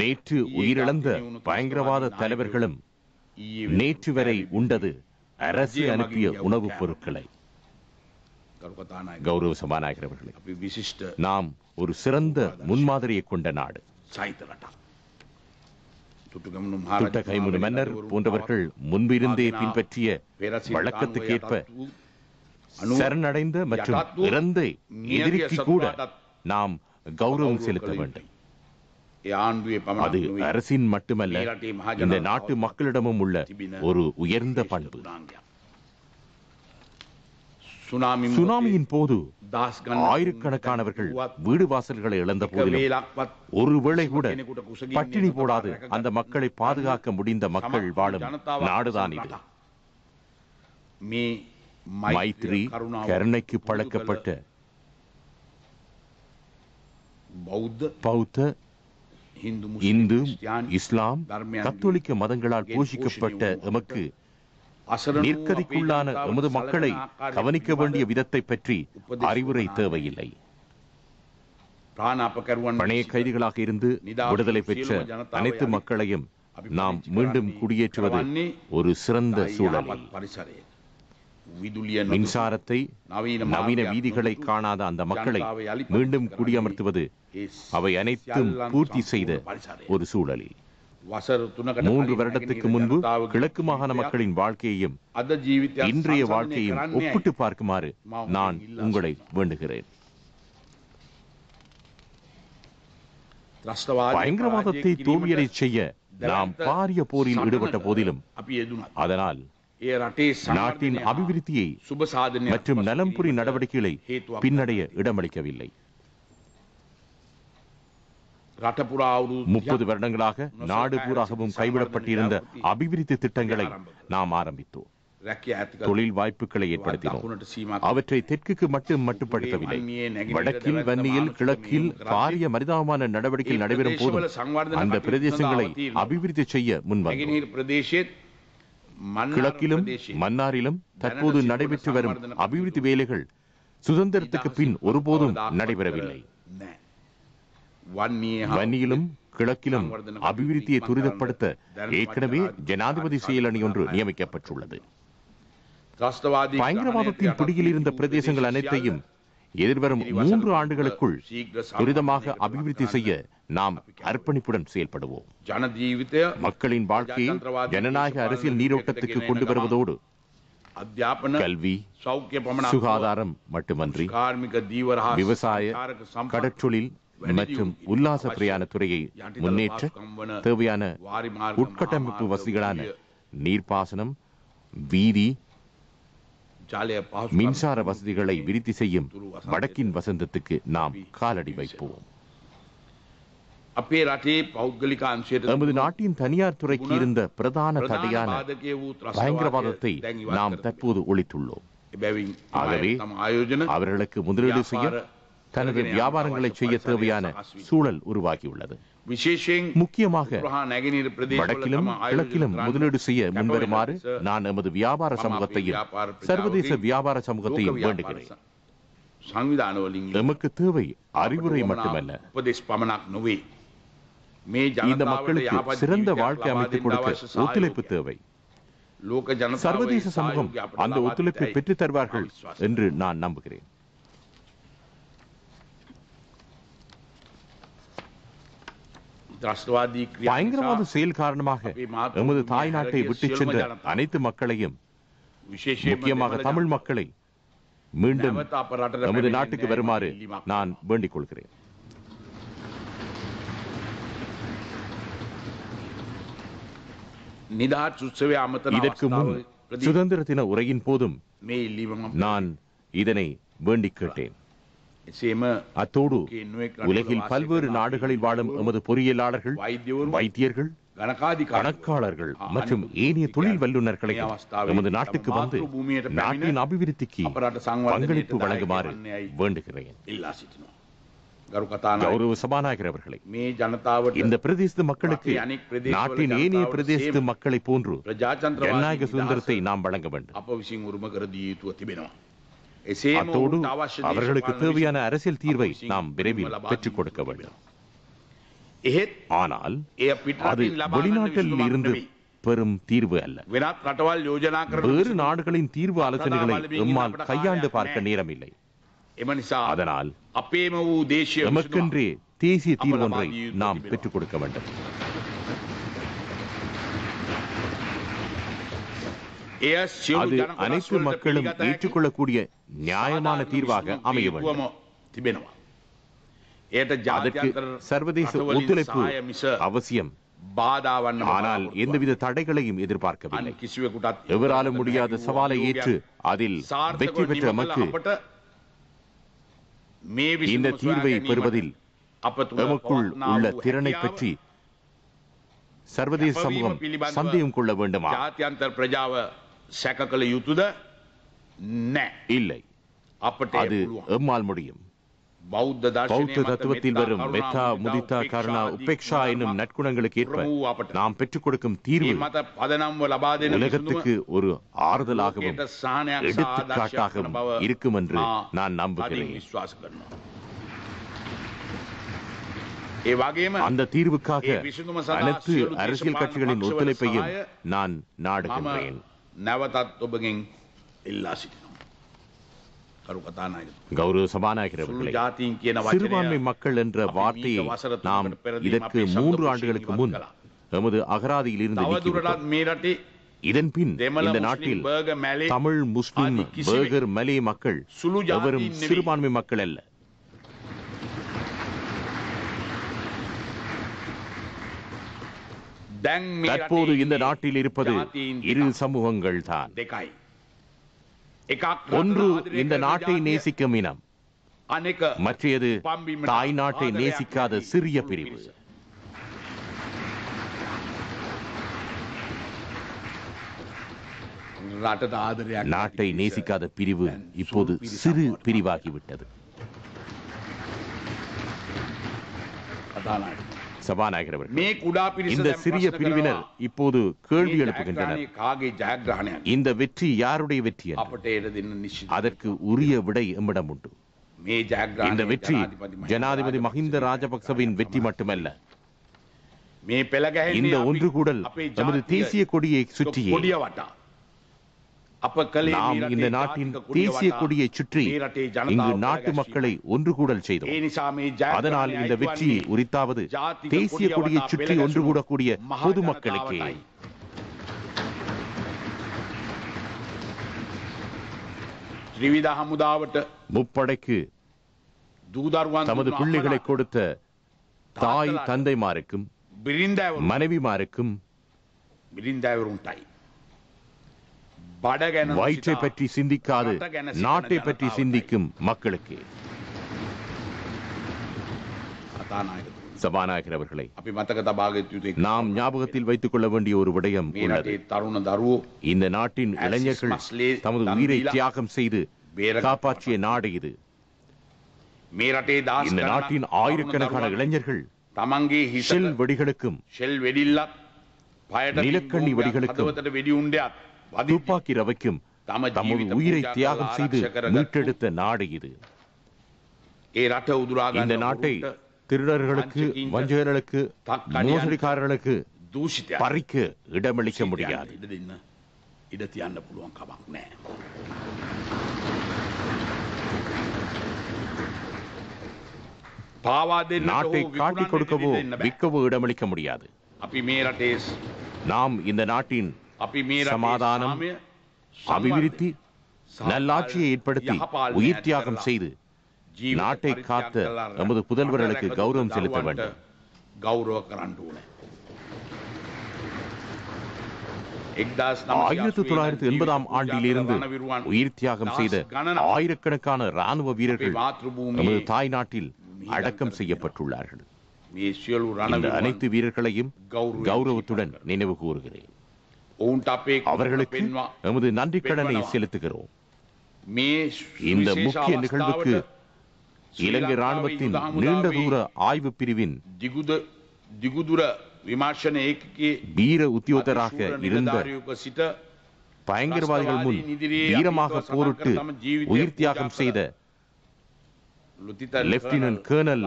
நேற்று உயிரிழந்த பயங்கரவாத தலைவர்களும் நேற்று வரை உண்டது அரசு அனுப்பிய உணவுப் பொருட்களை. கௌரவ சபாநாயகர் அவர்களே, நாம் ஒரு சிறந்த முன்மாதிரியை கொண்ட நாடு. துட்டகைமுனு மன்னர் போன்றவர்கள் முன்பிருந்தே பின்பற்றிய வழக்கத்துக்கேற்ப சரணடைந்த மற்றும் இறந்த எதிரிக்கு கூட நாம் கௌரவம் செலுத்த வேண்டும். அது அரசின் மட்டுமல்ல, இந்த நாட்டு மக்களிடமும் உள்ள ஒரு உயர்ந்த பண்பு. சுனாமியின் போது ஆயிரக்கணக்கானவர்கள் வீடு வாசல்களை இழந்த போதிலும் ஒருவேளை கூட பட்டினி போடாது அந்த மக்களை பாதுகாக்க முடிந்த மக்கள் வாழும் நாடுதான் இது. மைத்ரி கருணைக்கு பழக்கப்பட்ட பௌத்த, இந்து, இஸ்லாம், கத்தோலிக்க மதங்களால் போஷிக்கப்பட்ட எமக்கு நிர்கதிக்குள்ளான எமது மக்களை கவனிக்க வேண்டிய விதத்தை பற்றி அறிவுரை தேவையில்லை. பணைய கைதிகளாக இருந்து விடுதலை பெற்ற அனைத்து மக்களையும் நாம் மீண்டும் குடியேற்றுவது ஒரு சிறந்த சூழலில். மின்சாரத்தை, நவீன வீதிகளை காணாத அந்த மக்களை மீண்டும் குடியமர்த்துவது அவை அனைத்தும் பூர்த்தி செய்த ஒரு சூழலில் 3 வருடத்துக்கு முன்பு கிழக்கு மாகாண மக்களின் வாழ்க்கையையும் இன்றைய வாழ்க்கையையும் ஒப்பிட்டு பார்க்குமாறு நான் உங்களை வேண்டுகிறேன். பயங்கரவாதத்தை தோல்வியடை செய்ய நாம் பாரிய போரில் ஈடுபட்ட போதிலும் அதனால் நாட்டின் அபிவிருத்தியை மற்றும் நலம்புரி நடவடிக்கைகளை பின்னடைய இடமளிக்கவில்லை. 30 வருடங்களாக நாடு பூராகவும் கைவிடப்பட்டிருந்த அபிவிருத்தி திட்டங்களை நாம் ஆரம்பித்தோம். தொழில் வாய்ப்புகளை ஏற்படுத்தினோம். அவற்றை தெற்குக்கு மட்டுப்படுத்தவில்லை. வடக்கில், வன்னியில், கிழக்கில் பாரிய மனிதாபமான நடவடிக்கை நடைபெறும் போதும் அந்த பிரதேசங்களை அபிவிருத்தி செய்ய முன்வந்தோம். கிழக்கிலும் மன்னாரிலும் தற்போது நடைபெற்று வரும் அபிவிருத்தி வேலைகள் சுதந்திரத்துக்கு பின் ஒருபோதும் நடைபெறவில்லை. வன்னியிலும் கிழக்கிலும் அபிவிருத்தியை துரிதப்படுத்த ஏற்கனவே ஜனாதிபதி செயலணி ஒன்று நியமிக்கப்பட்டுள்ளது. பயங்கரவாதத்தின் பிடியில் இருந்த பிரதேசங்கள் அனைத்தையும் எதிர்வரும் 3 ஆண்டுகளுக்குள் துரிதமாக அபிவிருத்தி செய்ய நாம் அர்ப்பணிப்புடன் செயல்படுவோம். மக்களின் வாழ்க்கையை ஜனநாயக அரசியல் நீரோட்டத்துக்கு கொண்டு வருவதோடு கல்வி, சுகாதாரம் மட்டுமன்றி விவசாய, கடற்றொழில் மற்றும் உல்லாச பிரயாண துறையை முன்னேற்ற தேவையான உட்கட்டமைப்பு வசதிகளான நீர்ப்பாசனம், வீதி, மின்சார வசதிகளை விருத்தி செய்யும் வடக்கின் வசந்தத்துக்கு நாம் காலடி வைப்போம். நமது நாட்டின் தனியார் துறைக்கு இருந்த பிரதான தடையான பயங்கரவாதத்தை நாம் தற்போது ஒழித்துள்ளோம். ஆகவே அவர்களுக்கு முதலீடு செய்ய, தனது வியாபாரங்களை செய்ய தேவையான சூழல் உருவாகியுள்ளது. முக்கியமாக வடக்கிலும் கிழக்கிலும் முதலீடு செய்ய முன்வருமாறு நான் எமது வியாபார சமூகத்தையும் சர்வதேச வியாபார சமூகத்தையும் வேண்டுகிறேன். எமக்கு தேவை அறிவுரை மட்டுமல்ல, இந்த மக்களுக்கு சிறந்த வாழ்க்கை அமைத்துக் கொடுக்க ஒத்துழைப்பு தேவை. சர்வதேச சமூகம் அந்த ஒத்துழைப்பை பெற்றுத் தருவார்கள் என்று நான் நம்புகிறேன். பயங்கரவாத செயல் காரணமாக எமது தாய் நாட்டை விட்டுச் சென்ற அனைத்து மக்களையும், முக்கியமாக தமிழ் மக்களை மீண்டும் நமது நாட்டுக்கு வருமாறு நான் வேண்டிக் கொள்கிறேன். இதற்கு முன் சுதந்திர தின உரையின் போதும் நான் இதனை வேண்டிக் கேட்டேன். அத்தோடு உலகில் பல்வேறு நாடுகளில் வாழும் எமது பொறியியலாளர்கள், வைத்தியர்கள், கணக்காளர்கள் மற்றும் ஏனைய தொழில் வல்லுநர்களை எமது நாட்டுக்கு வந்து நாட்டின் அபிவிருத்திக்கு பங்களிப்பு வழங்குமாறு வேண்டுகிறேன். கௌரவ சபாநாயகர் அவர்களே, இந்த பிரதேச மக்களுக்கு நாட்டின் ஏனைய பிரதேச மக்களை போன்று ஜனநாயக சுதந்திரத்தை நாம் வழங்க வேண்டும். அத்தோடு அவர்களுக்கு தேவையான அரசியல் தீர்வை நாம் விரைவில் பெற்றுக் கொடுக்க வேண்டும். ஆனால் அது வெளிநாட்டில் இருந்து பெரும் தீர்வு அல்ல. வேறு நாடுகளின் தீர்வு ஆலோசனைகளை நம்மால் கையாண்டு பார்க்க நேரமில்லை. அதனால் நமக்கென்றே தேசிய தீர்வு ஒன்றை நாம் பெற்றுக் கொடுக்க வேண்டும். அது அனைத்து மக்களும் ஏற்றுக்கொள்ளக்கூடிய நியாயமான தீர்வாக அமைய வேண்டும். அதற்கு சர்வதேச ஒத்துழைப்பு அவசியம். ஆனால் எந்தவித தடைகளையும் எதிர்பார்க்கவில்லை. எவராலும் முடியாத சவாலை ஏற்று அதில் வெற்றி பெற்ற நமக்கு இந்த தீர்வை பெறுவதில் நமக்குள் உள்ள திறனை பற்றி சர்வதேச சமூகம் சந்தேகம் கொள்ள வேண்டுமா? இல்லை, அது எம்மால் முடியும். பௌத்த தத்துவத்தில் வரும் மெத்தா, முதிதா, கருணா, உபேக்ஷா என்னும் நற்குணங்களுக்கு ஏற்ப நாம் பெற்றுக் கொடுக்கும் தீர்வு உலகத்துக்கு ஒரு ஆறுதலாகவும் எடுத்துக்காட்டாகவும் இருக்கும் என்று நான் நம்புகிறேன். அந்த தீர்வுக்காக அனைத்து அரசியல் கட்சிகளின் ஒத்துழைப்பையும் நான் நாடுகின்றேன். கௌரவ சபாநாயகர் அவர்களே, சிறுபான்மை மக்கள் என்ற வார்த்தையை நாம் இதற்கு 3 ஆண்டுகளுக்கு முன் எமது அகராதியில் இருந்து நீக்கிவிட்டோம். இதன் பின் இந்த நாட்டில் தமிழ், முஸ்லிம், பர்கர், மலே மக்கள் எவரும் சிறுபான்மை மக்கள் அல்ல. தற்போது இந்த நாட்டில் இருப்பது 2 சமூகங்கள் தான். ஒன்று இந்த நாட்டை நேசிக்கும் இனம், மற்றது தாய் நாட்டை நேசிக்காத சிறிய பிரிவு. நாட்டை நேசிக்காத பிரிவு இப்போது சிறு பிரிவாகிவிட்டது. சபாநாயகர் அவர்கள், இந்த சிறிய பிரிவினர் இப்போது கேள்வி எழுப்புகின்றனர், இந்த வெற்றி யாருடைய வெற்றி? அதற்கு உரிய விடை எம்மிடம் உண்டு. இந்த வெற்றி ஜனாதிபதி மஹிந்த ராஜபக்சவின் வெற்றி மட்டுமல்ல. இந்த ஒன்று கூடல் நமது தேசிய கொடியை சுற்றியே நாம் இந்த நாட்டின் தேசிய கொடியை சுற்றி இங்கு நாட்டு மக்களை ஒன்று கூடல் செய்தோம். அதனால் இந்த வெற்றியை உரித்தாவது தேசிய கொடியை சுற்றி ஒன்று கூடக்கூடிய பொதுமக்களுக்கே. முப்படைக்கு தமது பிள்ளைகளை கொடுத்த தாய் தந்தைமாருக்கும் மனைவிமாருக்கும் வயிற்றை பற்றி சிந்திக்காது நாட்டை பற்றி சிந்திக்கும் மக்களுக்கு. சபாநாயகர் அவர்களை, நாம் ஞாபகத்தில் வைத்துக் கொள்ள வேண்டிய ஒரு விடயம் உள்ளது. இந்த நாட்டின் இளைஞர்கள் தமது உயிரை தியாகம் செய்து காப்பாற்றிய நாடு இது. இந்த நாட்டின் ஆயிரக்கணக்கான இளைஞர்கள் ஷெல் வெடிகளுக்கும் நிலக்கண்ணி வெடிகளுக்கும் துப்பாக்கி ரவைக்கும் தமது உயிரை தியாகம் செய்து மீட்டெடுத்த நாடு இது. இந்த நாட்டை திருடர்களுக்கு, வஞ்சகர்களுக்கு, மோசடிக்காரர்களுக்கு பறிக்க இடமளிக்க முடியாது. நாட்டை காட்டிக் கொடுக்கவோ விற்கவோ இடமளிக்க முடியாது. நாம் இந்த நாட்டின் சமாதானம், அபிவிருத்தி, நல்லாட்சியை ஏற்படுத்தி உயிர் தியாகம் செய்து நாட்டை காத்த நமது புதல்வர்களுக்கு கௌரவம் செலுத்த வேண்டும். 1980ஆம் ஆண்டிலிருந்து உயிர் தியாகம் செய்த ஆயிரக்கணக்கான ராணுவ வீரர்கள் நமது தாய் நாட்டில் அடக்கம் செய்யப்பட்டுள்ளார்கள். இந்த அனைத்து வீரர்களையும் கௌரவத்துடன் நினைவு கூறுகிறேன். அவர்களுக்கு நமது நன்றி கடனை செலுத்துகிறோம். இந்த முக்கிய நிகழ்வுக்கு இலங்கை ராணுவத்தின் நீண்ட தூர ஆய்வு பிரிவின் வீர உத்தியோகராக இருந்த பயங்கரவாதிகள் முன் வீரமாக போரிட்டு உயிர் தியாகம் செய்த லெப்டினன்ட் கர்னல்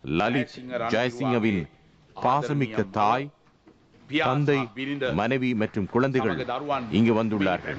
லலித் ஜெயசிங்கவின் பாசமிக்க தாய், தந்தை, மனைவி மற்றும் குழந்தைகள் இங்கு வந்துள்ளார்கள்.